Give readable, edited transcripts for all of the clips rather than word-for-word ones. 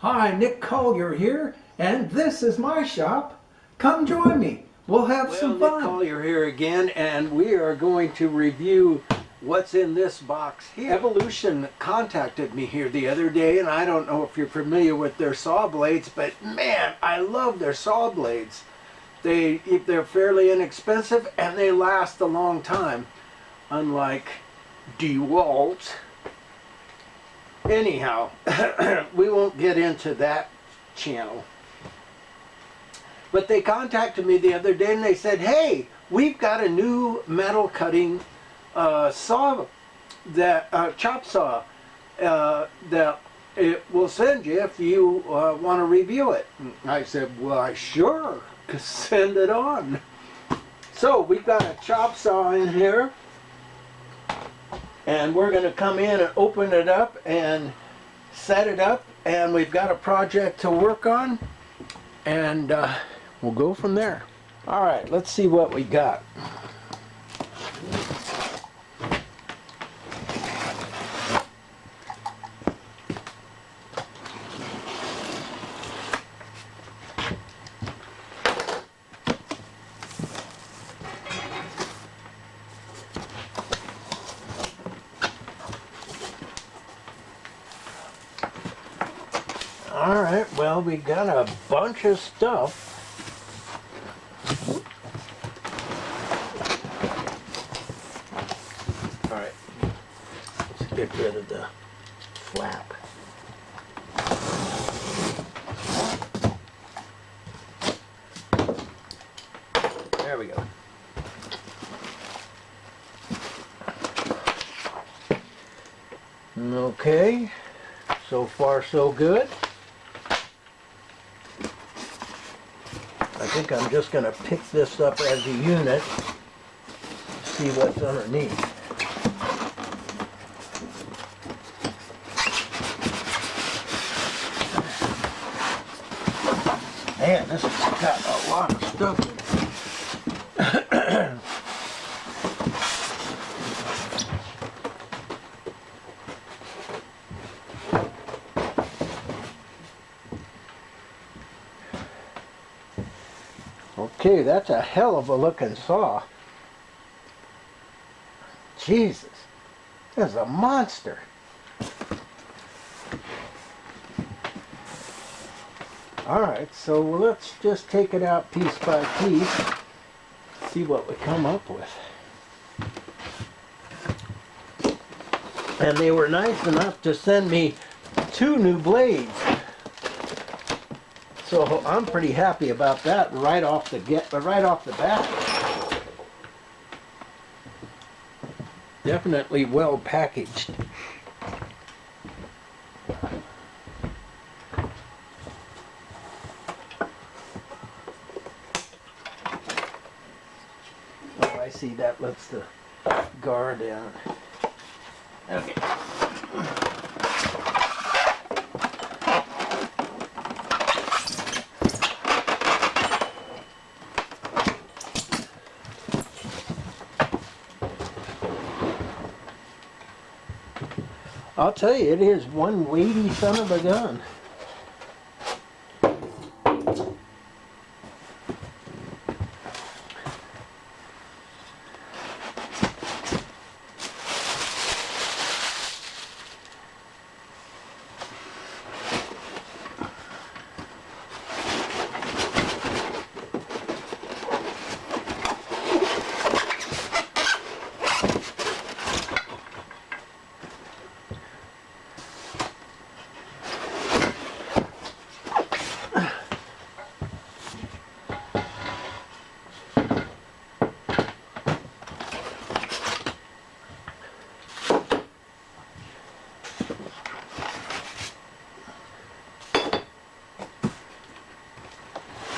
Hi, Nick Collier here, and this is my shop. Come join me. We'll have some fun. Nick Collier here again, and we are going to review what's in this box here. Evolution contacted me here the other day, and I don't know if you're familiar with their saw blades, but man, I love their saw blades. They're fairly inexpensive, and they last a long time, unlike DeWalt. Anyhow, we won't get into that channel. But they contacted me the other day and they said, hey, we've got a new metal cutting saw, chop saw, that it will send you if you want to review it. And I said, well, sure, send it on. So we've got a chop saw in here. And we're going to come in and open it up and set it up, and we've got a project to work on, and we'll go from there. All right, let's see what we got. All right, well, we got a bunch of stuff. All right, let's get rid of the flap. There we go. Okay, so far so good. I think I'm just going to pick this up as a unit, see what's underneath. Man, this has got a lot of stuff in it. Okay, that's a hell of a looking saw. Jesus, that's a monster. Alright, so let's just take it out piece by piece, see what we come up with. And they were nice enough to send me 2 new blades. So I'm pretty happy about that right off the bat. Definitely well packaged. Oh, I see, that lets the guard down. Okay. I'll tell you, it is one weighty son of a gun.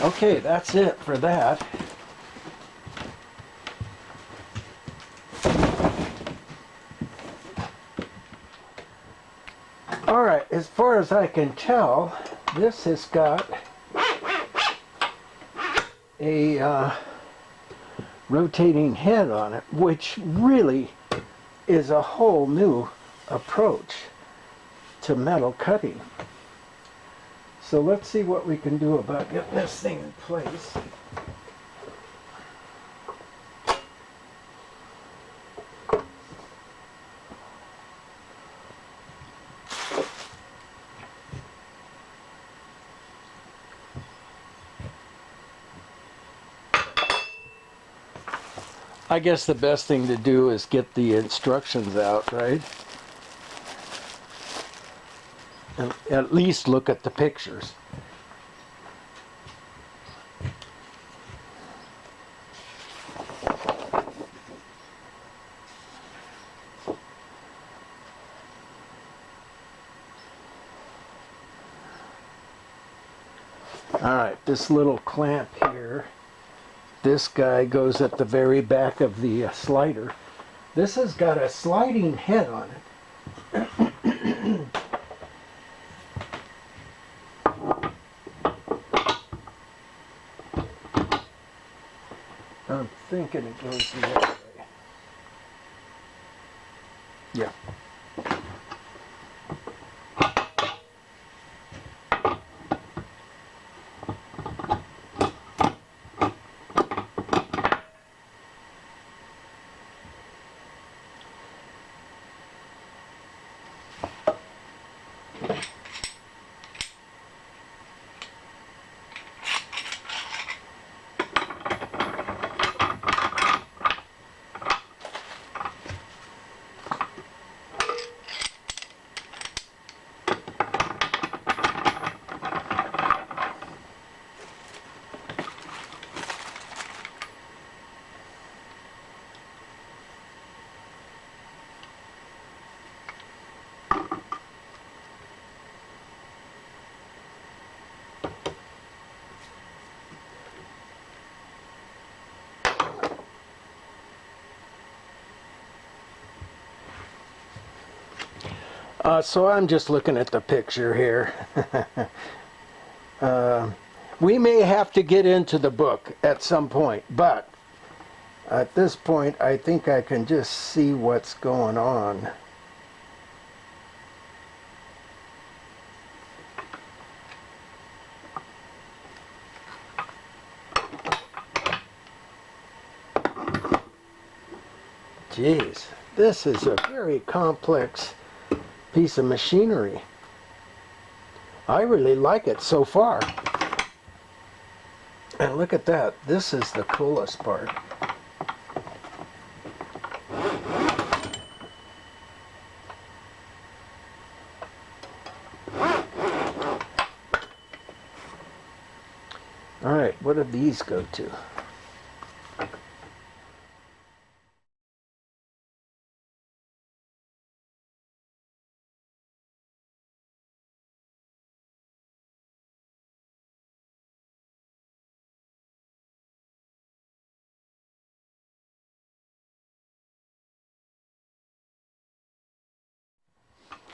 Okay, that's it for that. Alright, as far as I can tell, this has got a rotating head on it, which really is a whole new approach to metal cutting. So let's see what we can do about getting this thing in place. I guess the best thing to do is get the instructions out, right? And at least look at the pictures. All right, this little clamp here, this guy goes at the very back of the slider. This has got a sliding head on it. I'm thinking it goes the other way. Yeah. So I'm just looking at the picture here. We may have to get into the book at some point, but at this point I think I can just see what's going on. Jeez, this is a very complex piece of machinery. I really like it so far. And look at that. This is the coolest part. All right, what do these go to?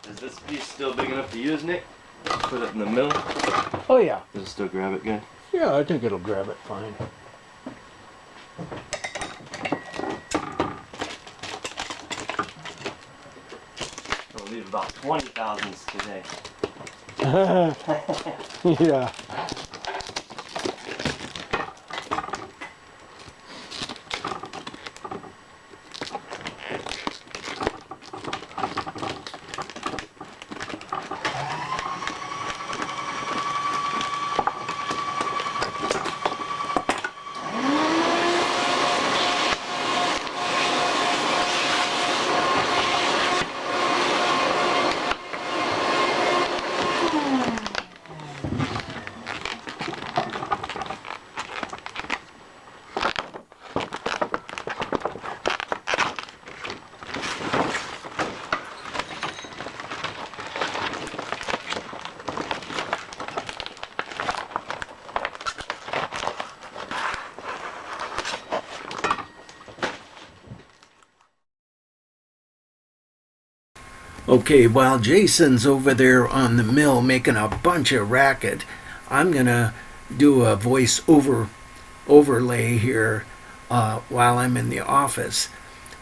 Is this piece still big enough to use, Nick? Put it in the middle? Oh yeah. Does it still grab it good? Yeah, I think it'll grab it fine. I'll leave about 20 thousandths today. Yeah. Okay, while Jason's over there on the mill making a bunch of racket, I'm gonna do a voice overlay here while I'm in the office.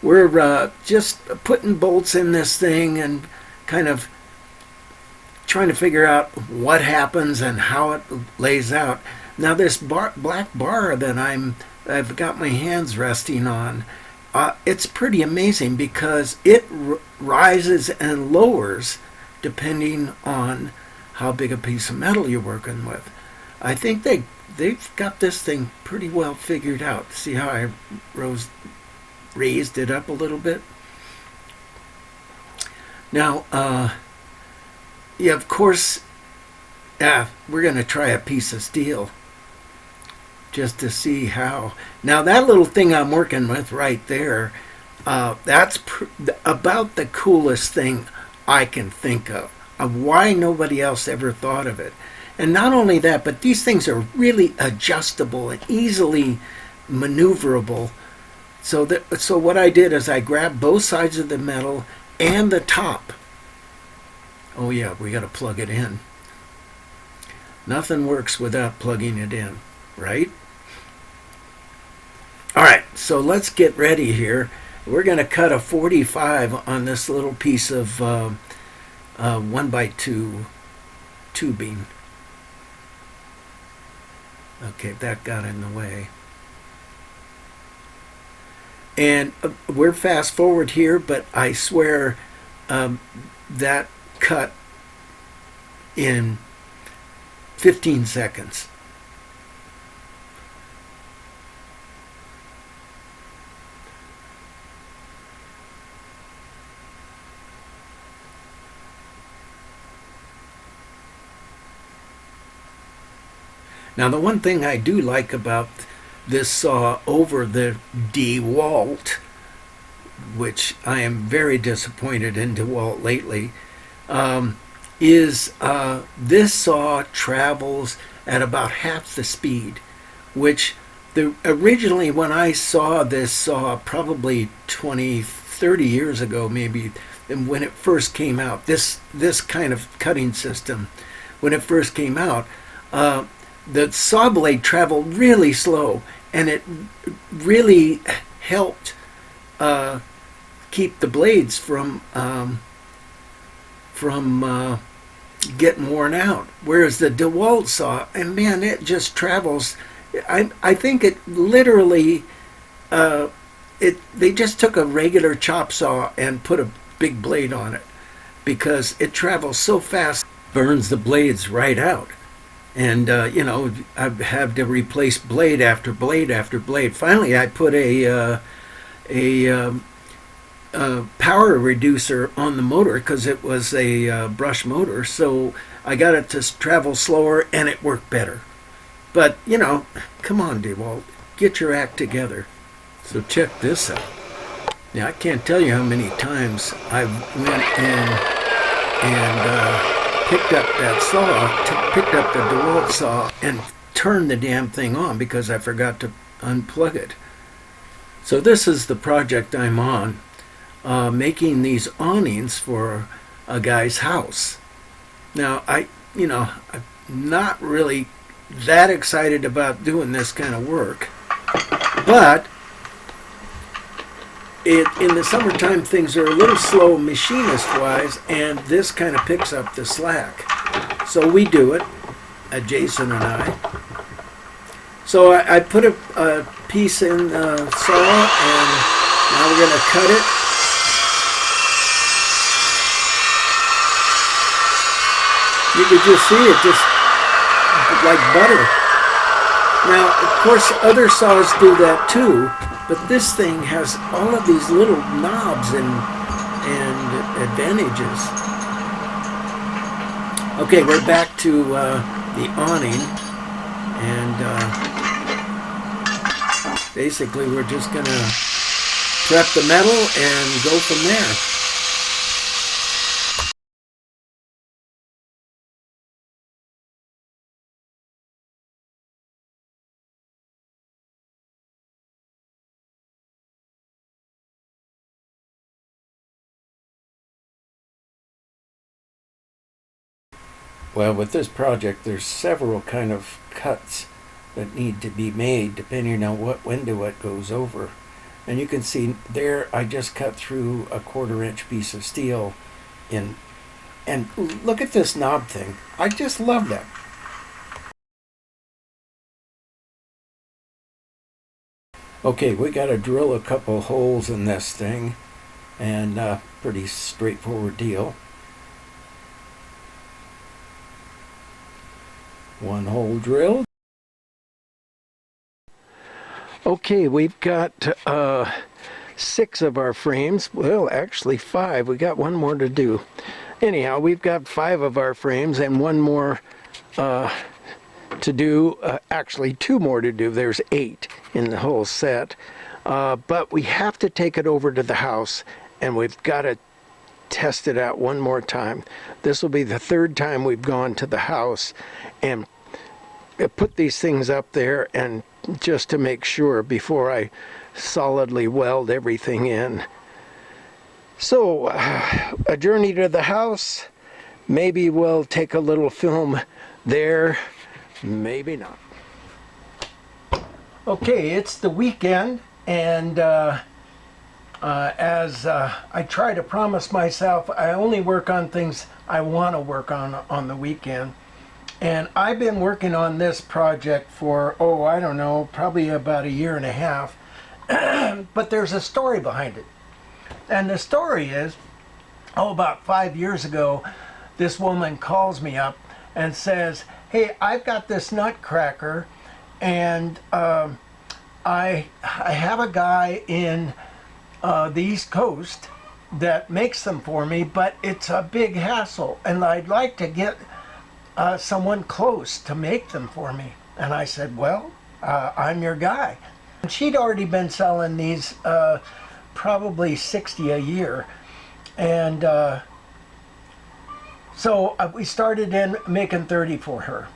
We're just putting bolts in this thing and kind of trying to figure out what happens and how it lays out. Now this black bar that I've got my hands resting on, it's pretty amazing because it rises and lowers depending on how big a piece of metal you're working with. I think they've got this thing pretty well figured out. See how I raised it up a little bit? Now, yeah, of course, we're going to try a piece of steel just to see how. Now, that little thing I'm working with right there, that's about the coolest thing I can think of why nobody else ever thought of it. And not only that, but these things are really adjustable and easily maneuverable. So what I did is I grabbed both sides of the metal and the top. Oh yeah, we got to plug it in. Nothing works without plugging it in, right? All right, so let's get ready here. We're going to cut a 45 on this little piece of 1x2 tubing. Okay, that got in the way. And we're fast forward here, but I swear that cut in 15 seconds. Now, the one thing I do like about this saw over the DeWalt, which I am very disappointed in DeWalt lately, is this saw travels at about half the speed, which originally when I saw this saw probably 20, 30 years ago maybe, and when it first came out, this kind of cutting system, when it first came out, the saw blade traveled really slow, and it really helped keep the blades from getting worn out. Whereas the DeWalt saw, and man, it just travels. I think it literally, they just took a regular chop saw and put a big blade on it because it travels so fast, burns the blades right out. And, I have to replace blade after blade after blade. Finally, I put a power reducer on the motor because it was a brush motor. So I got it to travel slower and it worked better. But, come on, DeWalt, get your act together. So check this out. Now, I can't tell you how many times I went in and picked up that saw, picked up the DeWalt saw, and turned the damn thing on because I forgot to unplug it. So this is the project I'm on, making these awnings for a guy's house. Now, I'm not really that excited about doing this kind of work, but in the summertime, things are a little slow machinist-wise, and this kind of picks up the slack. So we do it, Jason and I. So I put a piece in the saw, and now we're going to cut it. You could just see it just like butter. Now, of course, other saws do that too. But this thing has all of these little knobs and advantages. Okay, we're back to the awning, and basically we're just going to prep the metal and go from there. Well, with this project, there's several kind of cuts that need to be made depending on what window it goes over. And you can see there, I just cut through a 1/4 inch piece of steel in And look at this knob thing. I just love that. Okay, we got to drill a couple holes in this thing, and pretty straightforward deal. One hole drilled. Okay, we've got 6 of our frames. Well, actually 5. We got one more to do. Anyhow, we've got 5 of our frames and one more to do. Actually, 2 more to do. There's 8 in the whole set. But we have to take it over to the house, and we've got to test it out one more time. This will be the 3rd time we've gone to the house and put these things up there, and just to make sure before I solidly weld everything in. So, a journey to the house. Maybe we'll take a little film there, maybe not. Okay, it's the weekend, and as I try to promise myself, I only work on things I want to work on the weekend. And I've been working on this project for, I don't know, probably about a year and a half. But there's a story behind it. And the story is, about 5 years ago, this woman calls me up and says, hey, I've got this nutcracker, and I have a guy in the East Coast that makes them for me, but it's a big hassle, and I'd like to get someone close to make them for me. And I said, well, I'm your guy. And she'd already been selling these probably 60 a year. And so we started in making 30 for her.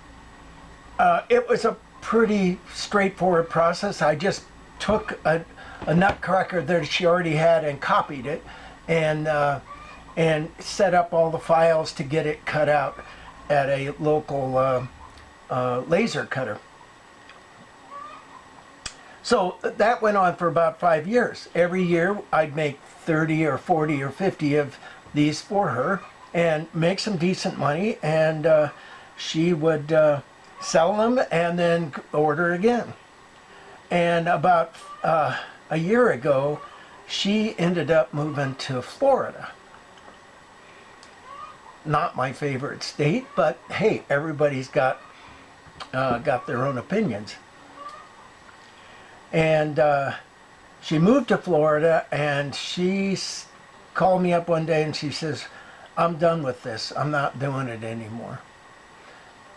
It was a pretty straightforward process. I just took a nutcracker that she already had and copied it, and set up all the files to get it cut out at a local laser cutter. So that went on for about 5 years. Every year I'd make 30 or 40 or 50 of these for her and make some decent money, and she would sell them and then order again. And about a year ago, she ended up moving to Florida. Not my favorite state, but hey, everybody's got their own opinions. And she moved to Florida, and she called me up one day and she says, I'm done with this. I'm not doing it anymore.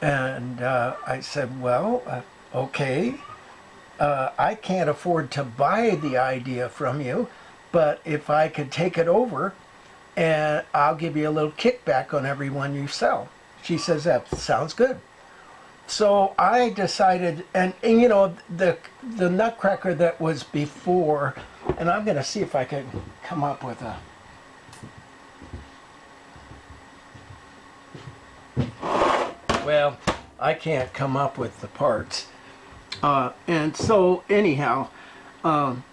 And I said, well, okay. I can't afford to buy the idea from you, but if I could take it over, and I'll give you a little kickback on every one you sell. She says, that sounds good. So I decided, and you know, the nutcracker that was before, and I'm going to see if I can come up with a... Well, I can't come up with the parts. And so anyhow, and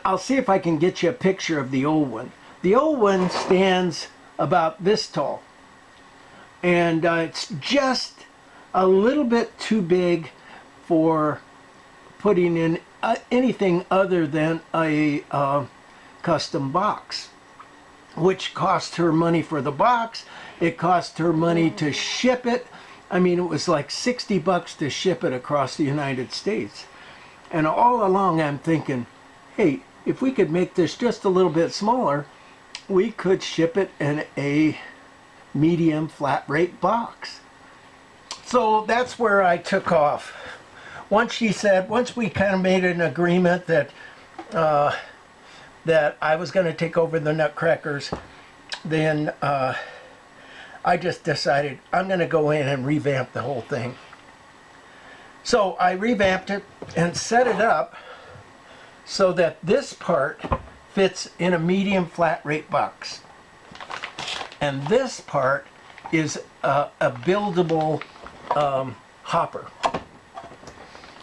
I'll see if I can get you a picture of the old one. The old one stands about this tall, and it's just a little bit too big for putting in anything other than a custom box, which cost her money for the box. It cost her money to ship it. I mean, it was like $60 to ship it across the United States. And all along I'm thinking, hey, if we could make this just a little bit smaller, we could ship it in a medium flat rate box. So that's where I took off. Once we kind of made an agreement that that I was going to take over the nutcrackers, then I just decided I'm going to go in and revamp the whole thing. So I revamped it and set it up so that this part fits in a medium flat rate box. And this part is a buildable hopper.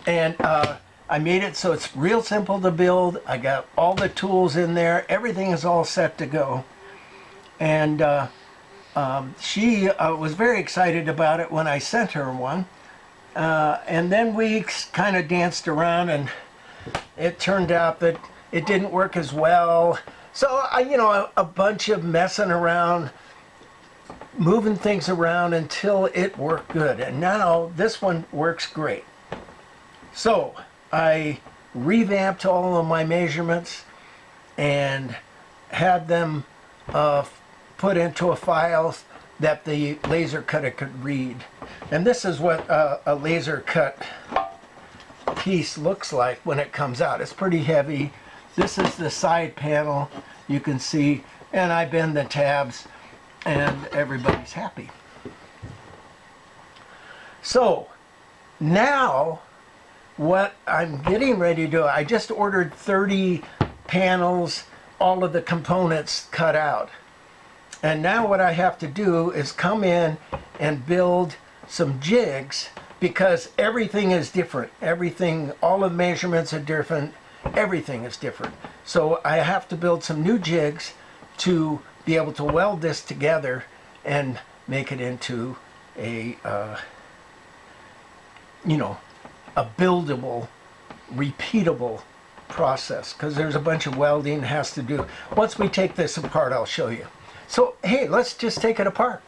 And I made it so it's real simple to build. I got all the tools in there. Everything is all set to go. And She was very excited about it when I sent her one. And then we kind of danced around, and it turned out that it didn't work as well. So, a bunch of messing around, moving things around until it worked good. And now this one works great. So I revamped all of my measurements and had them put into a file that the laser cutter could read. And this is what a laser cut piece looks like when it comes out. It's pretty heavy. This is the side panel, you can see, and I bend the tabs and everybody's happy. So now what I'm getting ready to do, I just ordered 30 panels, all of the components cut out. And now what I have to do is come in and build some jigs, because everything is different. Everything, all of the measurements are different. Everything is different. So I have to build some new jigs to be able to weld this together and make it into a, a buildable, repeatable process, because there's a bunch of welding has to do. Once we take this apart, I'll show you. So, hey, let's just take it apart.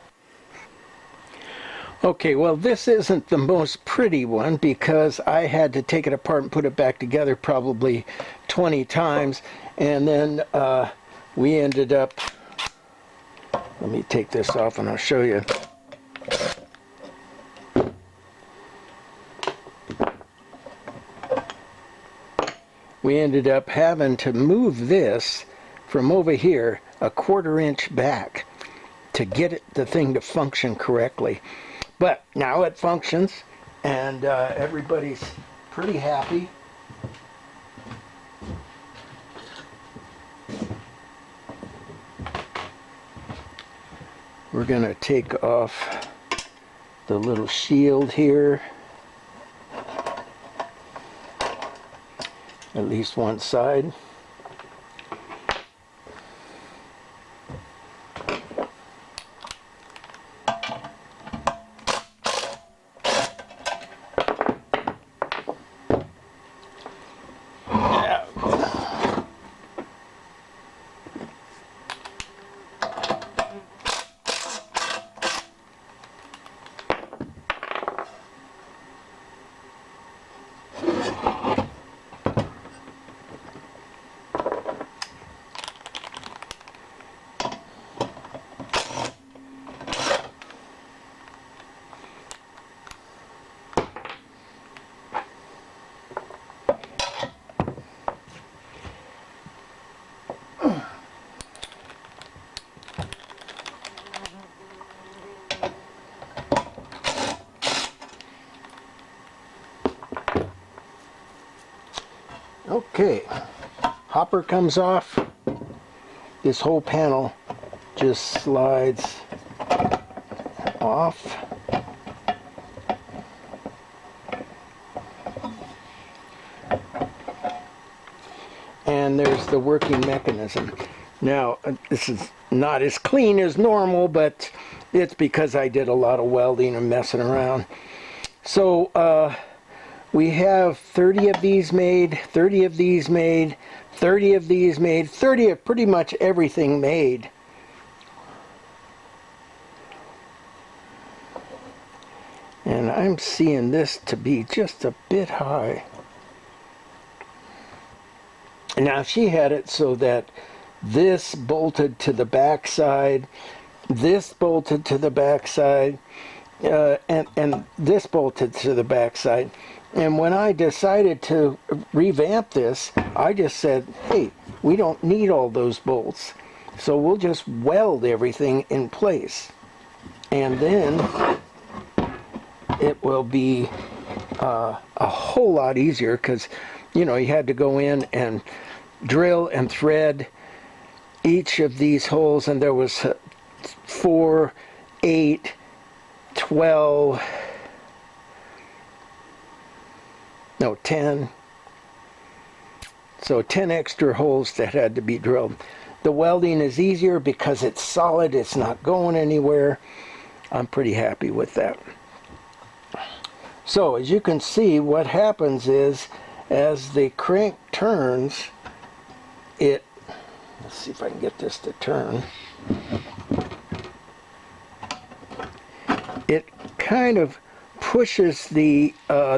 Okay, well, this isn't the most pretty one because I had to take it apart and put it back together probably 20 times. And then we ended up, let me take this off and I'll show you. We ended up having to move this from over here a 1/4 inch back to get the thing to function correctly. But now it functions, and everybody's pretty happy. We're going to take off the little shield here, at least one side. Okay, hopper comes off. This whole panel just slides off. And there's the working mechanism. Now, this is not as clean as normal, but it's because I did a lot of welding and messing around. So, we have 30 of these made, 30 of these made, 30 of these made, 30 of pretty much everything made. And I'm seeing this to be just a bit high. Now she had it so that this bolted to the back side, this bolted to the back side, and this bolted to the back side. And when I decided to revamp this, I just said, hey, we don't need all those bolts. So we'll just weld everything in place. And then it will be a whole lot easier because, you know, you had to go in and drill and thread each of these holes. And there was 4, 8, 12... no, 10. So 10 extra holes that had to be drilled. The welding is easier because it's solid, it's not going anywhere. I'm pretty happy with that. So as you can see, what happens is as the crank turns, let's see if I can get this to turn. It kind of pushes the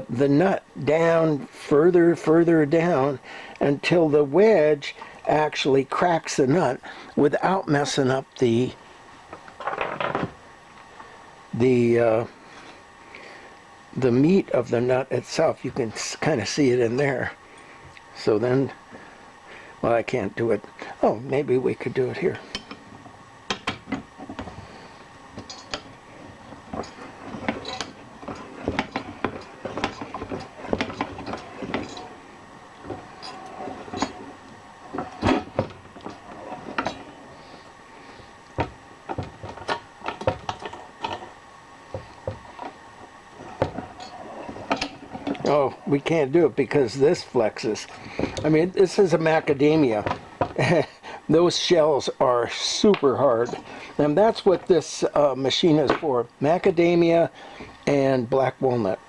nut down further down until the wedge actually cracks the nut without messing up the meat of the nut itself. You can kind of see it in there. So then, well, I can't do it. Oh, maybe we could do it here. Oh, we can't do it because this flexes. I mean, this is a macadamia. Those shells are super hard. And that's what this machine is for. Macadamia and black walnut.